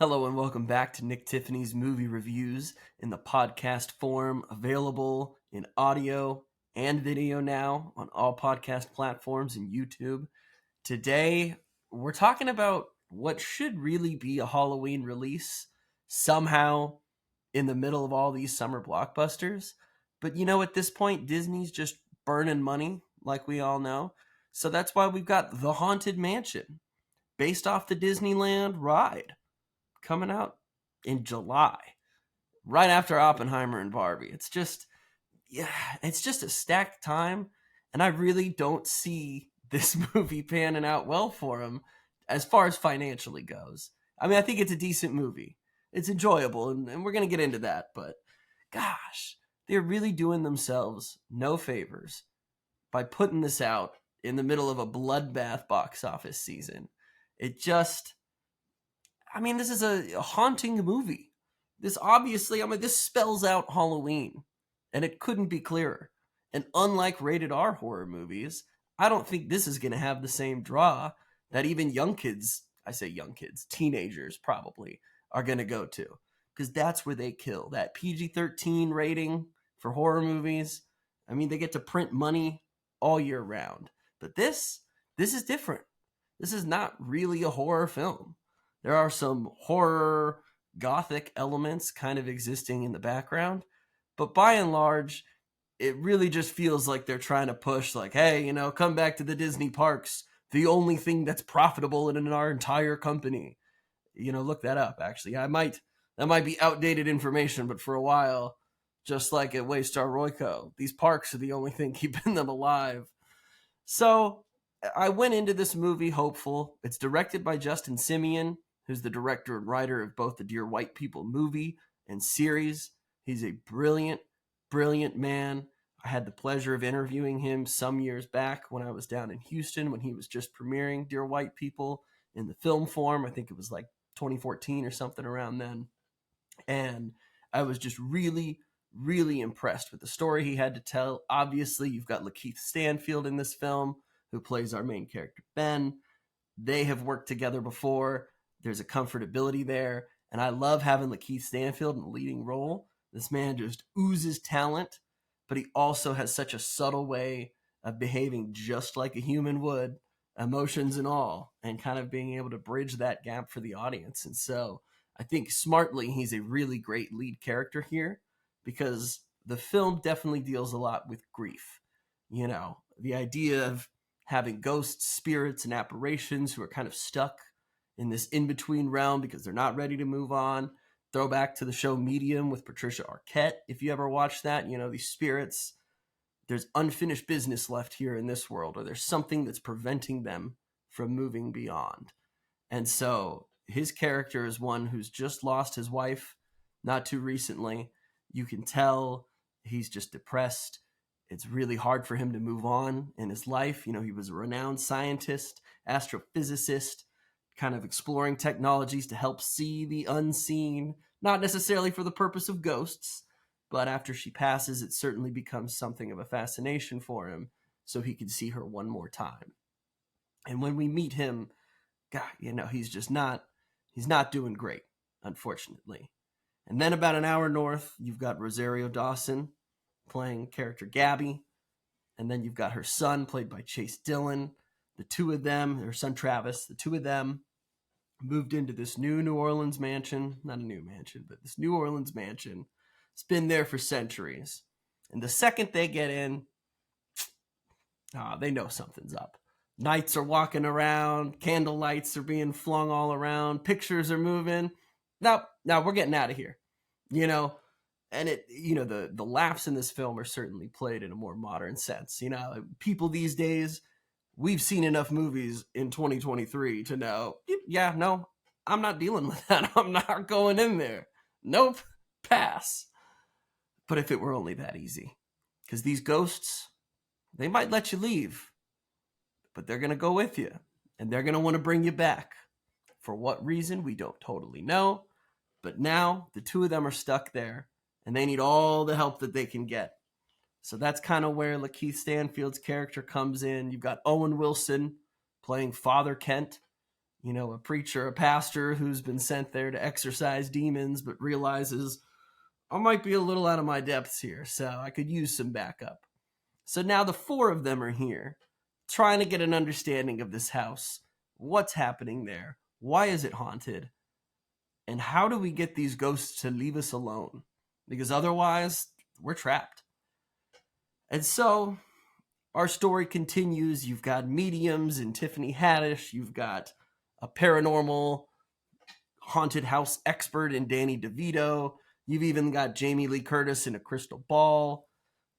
Hello and welcome back to Nick Tiffany's movie reviews in the podcast form, available in audio and video now on all podcast platforms and YouTube. Today, we're talking about what should really be a Halloween release somehow in the middle of all these summer blockbusters. But at this point, Disney's just burning money, like we all know. So that's why we've got The Haunted Mansion, based off the Disneyland ride, coming out in July, right after Oppenheimer and Barbie. It's just a stacked time, and I really don't see this movie panning out well for him as far as financially goes. I mean, I think it's a decent movie. It's enjoyable, and we're going to get into that, but gosh, they're really doing themselves no favors by putting this out in the middle of a bloodbath box office season. This is a haunting movie. This spells out Halloween, and it couldn't be clearer. And unlike rated R horror movies, I don't think this is going to have the same draw that even young kids, I say young kids, teenagers probably, are going to go to. Because that's where they kill. That PG-13 rating for horror movies, they get to print money all year round. But this is different. This is not really a horror film. There are some horror gothic elements kind of existing in the background, but by and large, it really just feels like they're trying to push, like, hey, come back to the Disney parks, the only thing that's profitable in our entire company. Look that up, actually. That might be outdated information, but for a while, just like at Waystar Royco, these parks are the only thing keeping them alive. So I went into this movie hopeful. It's directed by Justin Simien, who's the director and writer of both the Dear White People movie and series. He's a brilliant, brilliant man. I had the pleasure of interviewing him some years back when I was down in Houston when he was just premiering Dear White People in the film form. I think it was like 2014 or something around then. And I was just really, really impressed with the story he had to tell. Obviously, you've got Lakeith Stanfield in this film, who plays our main character, Ben. They have worked together before. There's a comfortability there. And I love having Lakeith Stanfield in the leading role. This man just oozes talent, but he also has such a subtle way of behaving just like a human would, emotions and all, and kind of being able to bridge that gap for the audience. And so I think smartly, he's a really great lead character here, because the film definitely deals a lot with grief. The idea of having ghosts, spirits, and apparitions who are kind of stuck in this in-between realm because they're not ready to move on. Throwback to the show Medium with Patricia Arquette, if you ever watched that. These spirits, there's unfinished business left here in this world, or there's something that's preventing them from moving beyond. And so his character is one who's just lost his wife not too recently. You can tell he's just depressed. It's really hard for him to move on in his life. He was a renowned scientist, astrophysicist, kind of exploring technologies to help see the unseen, not necessarily for the purpose of ghosts, but after she passes, it certainly becomes something of a fascination for him, so he can see her one more time. And when we meet him, God, he's not doing great, unfortunately. And then about an hour north, you've got Rosario Dawson playing character Gabby, and then you've got her son, played by Chase Dillon. The two of them, her son Travis, the two of them moved into this New Orleans mansion. Not a new mansion, but this New Orleans mansion. It's been there for centuries. And the second they get in, they know something's up. Knights are walking around, candle lights are being flung all around, pictures are moving. Now we're getting out of here. And the laughs in this film are certainly played in a more modern sense. People these days, we've seen enough movies in 2023 to know, yeah, no, I'm not dealing with that. I'm not going in there. Nope, pass. But if it were only that easy. Because these ghosts, they might let you leave, but they're going to go with you, and they're going to want to bring you back. For what reason, we don't totally know. But now, the two of them are stuck there, and they need all the help that they can get. So that's kind of where Lakeith Stanfield's character comes in. You've got Owen Wilson playing Father Kent, A preacher, a pastor who's been sent there to exorcise demons, but realizes I might be a little out of my depths here, so I could use some backup. So now the four of them are here, trying to get an understanding of this house. What's happening there? Why is it haunted? And how do we get these ghosts to leave us alone? Because otherwise, we're trapped. And so our story continues. You've got mediums and Tiffany Haddish. You've got a paranormal haunted house expert in Danny DeVito. You've even got Jamie Lee Curtis in a crystal ball.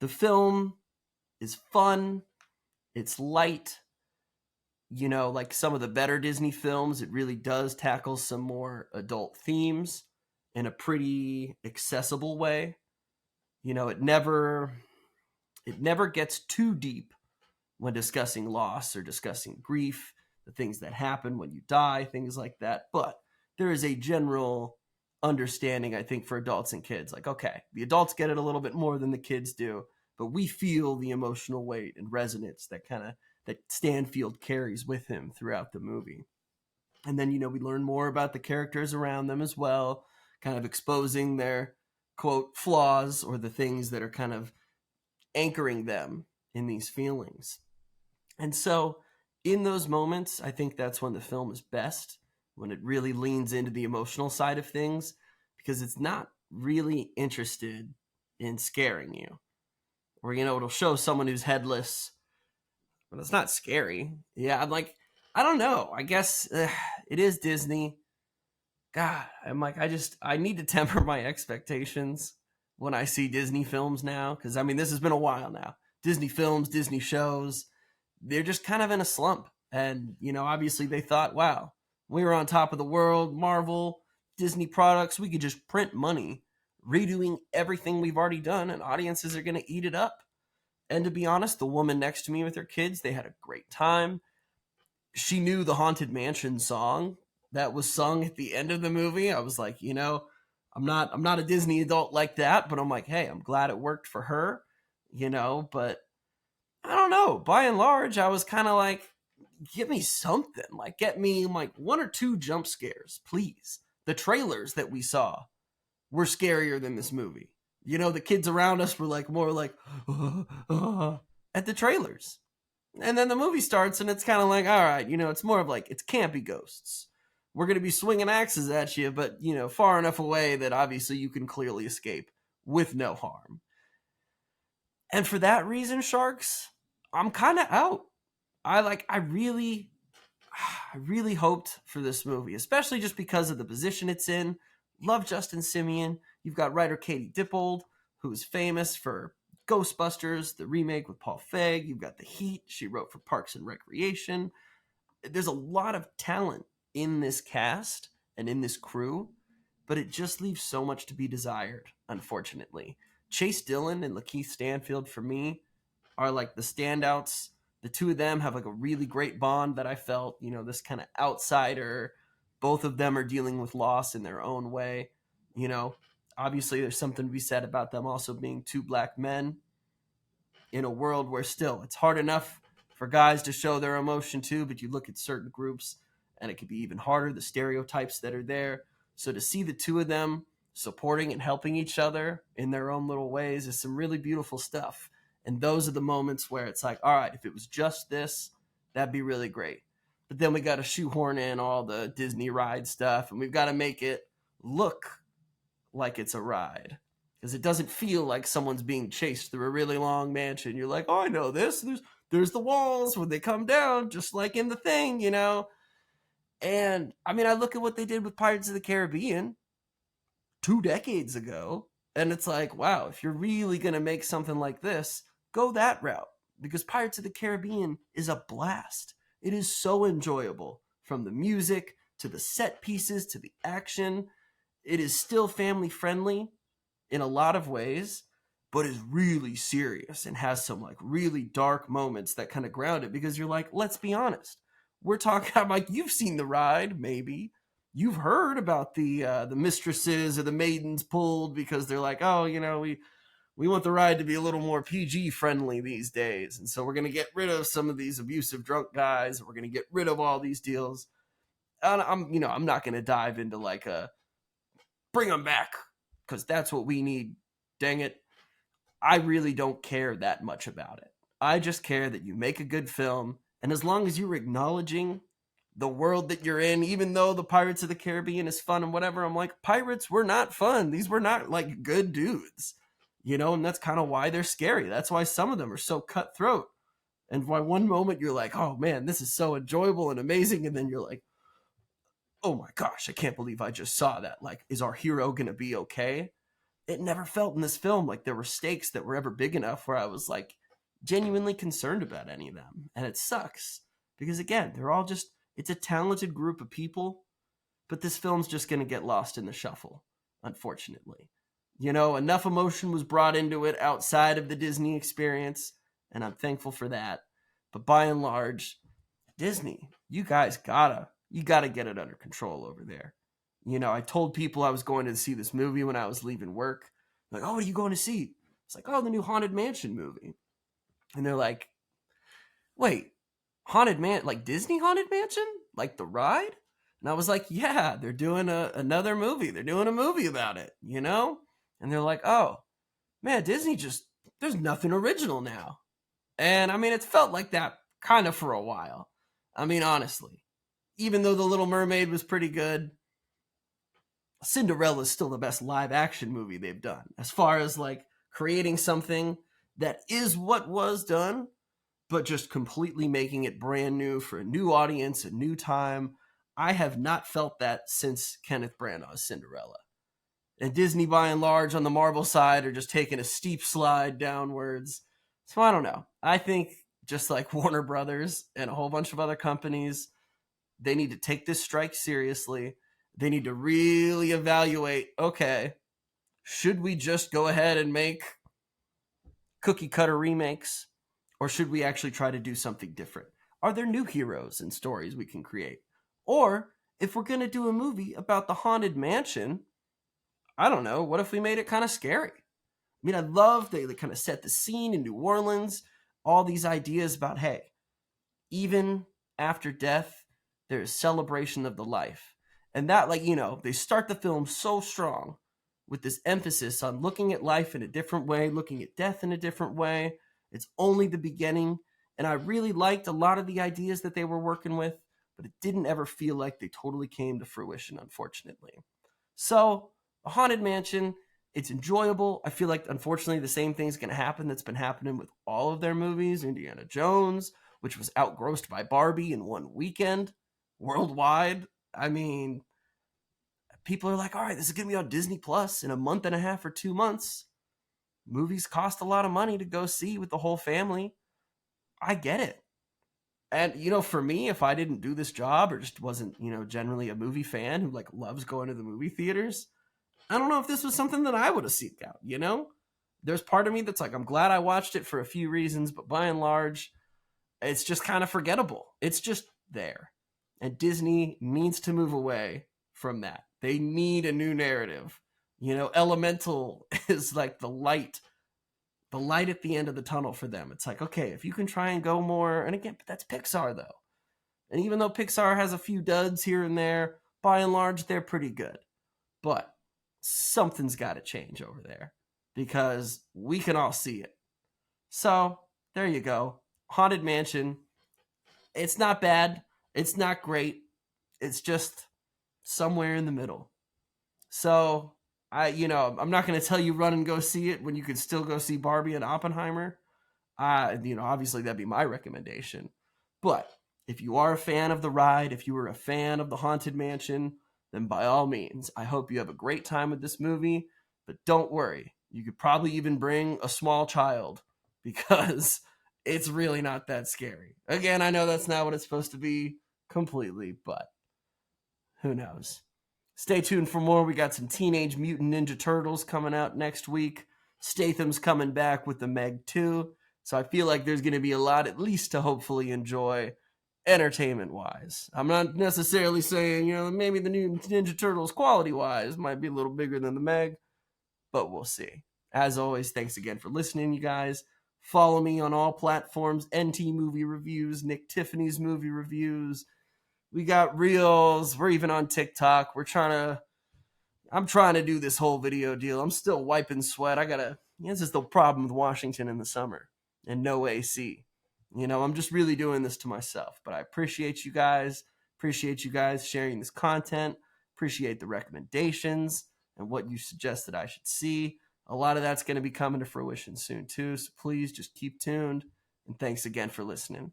The film is fun. It's light. Like some of the better Disney films, it really does tackle some more adult themes in a pretty accessible way. It never gets too deep when discussing loss or discussing grief, the things that happen when you die, things like that. But there is a general understanding, I think, for adults and kids. Like, okay, the adults get it a little bit more than the kids do, but we feel the emotional weight and resonance that Stanfield carries with him throughout the movie. And then, we learn more about the characters around them as well, kind of exposing their, quote, flaws or the things that are kind of anchoring them in these feelings. And so, in those moments, I think that's when the film is best, when it really leans into the emotional side of things, because it's not really interested in scaring you. Or, it'll show someone who's headless, but it's not scary. Yeah, I'm like, I don't know. I guess it is Disney. God, I'm like, I need to temper my expectations when I see Disney films now. Because, this has been a while now. Disney films, Disney shows, they're just kind of in a slump. And, obviously they thought, wow, we were on top of the world, Marvel, Disney products, we could just print money, redoing everything we've already done, and audiences are going to eat it up. And to be honest, the woman next to me with her kids, they had a great time. She knew the Haunted Mansion song that was sung at the end of the movie. I was like, I'm not a Disney adult like that, but I'm like, hey, I'm glad it worked for her, but I don't know. By and large, I was kind of like, give me something. Like, get me like one or two jump scares, please. The trailers that we saw were scarier than this movie. The kids around us were like more like at the trailers. And then the movie starts and it's kind of like, all right, it's more of like, it's campy ghosts. We're going to be swinging axes at you, but, far enough away that obviously you can clearly escape with no harm. And for that reason, Sharks, I'm kind of out. I really hoped for this movie, especially just because of the position it's in. Love Justin Simien. You've got writer Katie Dippold, who is famous for Ghostbusters, the remake with Paul Feig. You've got The Heat. She wrote for Parks and Recreation. There's a lot of talent in this cast and in this crew, but it just leaves so much to be desired, unfortunately. Chase Dillon and Lakeith Stanfield, for me, are like the standouts. The two of them have like a really great bond that I felt, this kind of outsider. Both of them are dealing with loss in their own way. Obviously there's something to be said about them also being two black men in a world where still it's hard enough for guys to show their emotion too, but you look at certain groups and it could be even harder, the stereotypes that are there. So to see the two of them supporting and helping each other in their own little ways is some really beautiful stuff. And those are the moments where it's like, all right, if it was just this, that'd be really great. But then we got to shoehorn in all the Disney ride stuff, and we've got to make it look like it's a ride. Because it doesn't feel like someone's being chased through a really long mansion. You're like, oh, I know this. There's the walls when they come down, just like in The Thing, And, I look at what they did with Pirates of the Caribbean 2 decades ago, and it's like, wow, if you're really going to make something like this, go that route. Because Pirates of the Caribbean is a blast. It is so enjoyable. From the music, to the set pieces, to the action. It is still family friendly in a lot of ways, but is really serious and has some like really dark moments that kind of ground it, because you're like, let's be honest. We're talking, I'm like, you've seen the ride, maybe. You've heard about the mistresses or the maidens pulled because they're like, oh, we want the ride to be a little more PG friendly these days. And so we're going to get rid of some of these abusive drunk guys. We're going to get rid of all these deals. I'm not going to dive into like a bring them back because that's what we need. Dang it. I really don't care that much about it. I just care that you make a good film. And as long as you're acknowledging the world that you're in, even though the Pirates of the Caribbean is fun and whatever, I'm like, pirates were not fun. These were not like good dudes, and that's kind of why they're scary. That's why some of them are so cutthroat. And why one moment you're like, oh man, this is so enjoyable and amazing. And then you're like, oh my gosh, I can't believe I just saw that. Like, is our hero going to be okay? It never felt in this film like there were stakes that were ever big enough where I was like genuinely concerned about any of them. And it sucks because, again, they're all just, it's a talented group of people, but this film's just going to get lost in the shuffle, unfortunately. Enough emotion was brought into it outside of the Disney experience, and I'm thankful for that. But by and large, Disney, you gotta get it under control over there. I told people I was going to see this movie when I was leaving work. Like, oh, what are you going to see? It's like, oh, the new Haunted Mansion movie. And they're like, wait, like Disney Haunted Mansion? Like the ride? And I was like, yeah, they're doing another movie. They're doing a movie about it, And they're like, oh, man, Disney there's nothing original now. And I mean, it's felt like that kind of for a while. I mean, honestly, even though The Little Mermaid was pretty good, Cinderella is still the best live action movie they've done. As far as like creating something that is what was done, but just completely making it brand new for a new audience, a new time. I have not felt that since Kenneth Branagh's Cinderella. And Disney, by and large, on the Marvel side, are just taking a steep slide downwards. So I don't know. I think just like Warner Brothers and a whole bunch of other companies, they need to take this strike seriously. They need to really evaluate, okay, should we just go ahead and make cookie cutter remakes? Or should we actually try to do something different? Are there new heroes and stories we can create? Or if we're going to do a movie about the Haunted Mansion, I don't know, what if we made it kind of scary? I mean, I love they kind of set the scene in New Orleans, all these ideas about, hey, even after death, there is celebration of the life. And that, they start the film so strong with this emphasis on looking at life in a different way, looking at death in a different way. It's only the beginning. And I really liked a lot of the ideas that they were working with, but it didn't ever feel like they totally came to fruition, unfortunately. So, A Haunted Mansion, it's enjoyable. I feel like, unfortunately, the same thing's going to happen that's been happening with all of their movies. Indiana Jones, which was outgrossed by Barbie in one weekend worldwide. I mean, people are like, all right, this is going to be on Disney Plus in a month and a half or 2 months. Movies cost a lot of money to go see with the whole family. I get it. And, for me, if I didn't do this job or just wasn't, generally a movie fan who like loves going to the movie theaters, I don't know if this was something that I would have seeked out, There's part of me that's like, I'm glad I watched it for a few reasons, but by and large, it's just kind of forgettable. It's just there. And Disney needs to move away from that. They need a new narrative. Elemental is like the light at the end of the tunnel for them. It's like, okay, if you can try and go more, and again, but that's Pixar though. And even though Pixar has a few duds here and there, by and large, they're pretty good. But something's got to change over there because we can all see it. So there you go. Haunted Mansion. It's not bad. It's not great. It's just somewhere in the middle. So I'm not going to tell you run and go see it when you could still go see Barbie and Oppenheimer. Obviously that'd be my recommendation. But if you are a fan of the ride, if you were a fan of the Haunted Mansion, then by all means, I hope you have a great time with this movie. But don't worry, you could probably even bring a small child because it's really not that scary. Again, I know that's not what it's supposed to be completely, but who knows? Stay tuned for more. We got some Teenage Mutant Ninja Turtles coming out next week. Statham's coming back with the Meg 2. So I feel like there's going to be a lot at least to hopefully enjoy entertainment-wise. I'm not necessarily saying, maybe the new Ninja Turtles quality-wise might be a little bigger than the Meg, but we'll see. As always, thanks again for listening, you guys. Follow me on all platforms, NT Movie Reviews, Nick Tiffany's Movie Reviews, We got reels. We're even on TikTok. I'm trying to do this whole video deal. I'm still wiping sweat. This is the problem with Washington in the summer and no AC. I'm just really doing this to myself. But I appreciate you guys. Appreciate you guys sharing this content. Appreciate the recommendations and what you suggested I should see. A lot of that's going to be coming to fruition soon, too. So please just keep tuned. And thanks again for listening.